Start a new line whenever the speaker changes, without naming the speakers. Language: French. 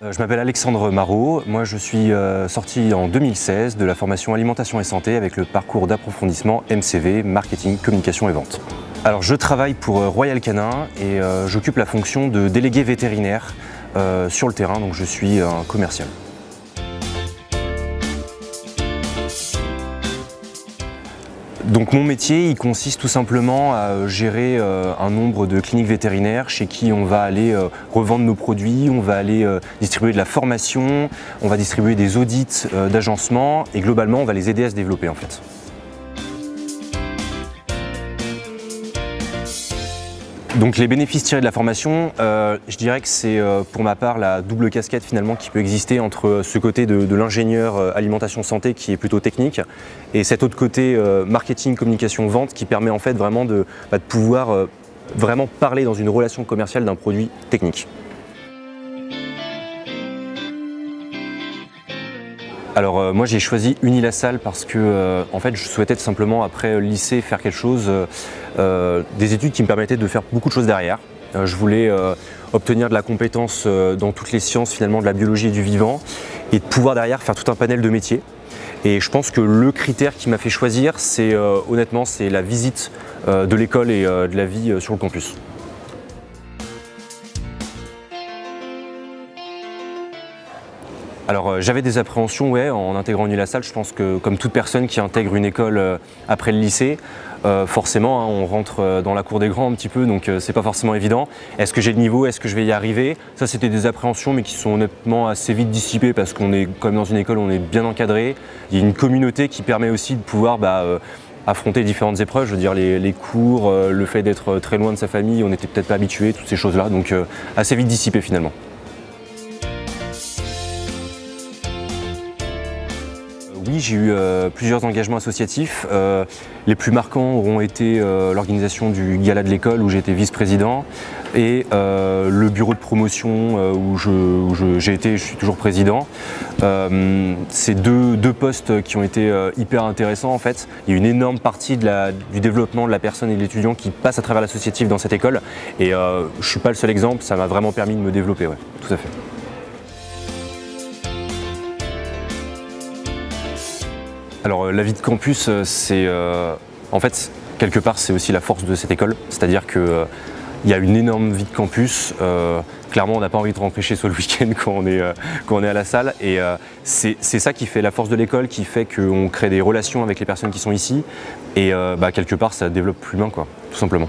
Je m'appelle Alexandre Marot, moi je suis sorti en 2016 de la formation Alimentation et Santé avec le parcours d'approfondissement MCV, Marketing, Communication et Vente. Alors je travaille pour Royal Canin et j'occupe la fonction de délégué vétérinaire sur le terrain, donc je suis un commercial. Donc mon métier, il consiste tout simplement à gérer un nombre de cliniques vétérinaires chez qui on va aller revendre nos produits, on va aller distribuer de la formation, on va distribuer des audits d'agencement et globalement on va les aider à se développer en fait. Donc les bénéfices tirés de la formation, je dirais que c'est pour ma part la double casquette finalement qui peut exister entre ce côté de l'ingénieur alimentation santé qui est plutôt technique et cet autre côté marketing, communication, vente qui permet en fait vraiment de pouvoir vraiment parler dans une relation commerciale d'un produit technique. Alors moi j'ai choisi Unilassal parce que en fait je souhaitais tout simplement après le lycée faire quelque chose, des études qui me permettaient de faire beaucoup de choses derrière. Je voulais obtenir de la compétence dans toutes les sciences finalement de la biologie et du vivant et de pouvoir derrière faire tout un panel de métiers. Et je pense que le critère qui m'a fait choisir c'est honnêtement c'est la visite de l'école et de la vie sur le campus. Alors j'avais des appréhensions en intégrant Unilassal. Je pense que comme toute personne qui intègre une école après le lycée, forcément on rentre dans la cour des grands un petit peu, donc c'est pas forcément évident. Est-ce que j'ai le niveau? Est-ce que je vais y arriver? Ça c'était des appréhensions mais qui sont honnêtement assez vite dissipées parce qu'on est comme dans une école, on est bien encadré. Il y a une communauté qui permet aussi de pouvoir affronter différentes épreuves, je veux dire les cours, le fait d'être très loin de sa famille, on n'était peut-être pas habitué, toutes ces choses-là, donc assez vite dissipé finalement. Oui, j'ai eu plusieurs engagements associatifs. Les plus marquants auront été l'organisation du gala de l'école où j'ai été vice-président et le bureau de promotion où je suis toujours président. C'est deux postes qui ont été hyper intéressants en fait. Il y a une énorme partie du développement de la personne et de l'étudiant qui passe à travers l'associatif dans cette école et je ne suis pas le seul exemple, ça m'a vraiment permis de me développer, ouais, tout à fait. Alors la vie de campus, c'est en fait quelque part c'est aussi la force de cette école, c'est-à-dire qu'il y a une énorme vie de campus. Clairement on n'a pas envie de rentrer chez soi le week-end quand on est à la salle et c'est ça qui fait la force de l'école, qui fait qu'on crée des relations avec les personnes qui sont ici et quelque part ça développe l'humain quoi, tout simplement.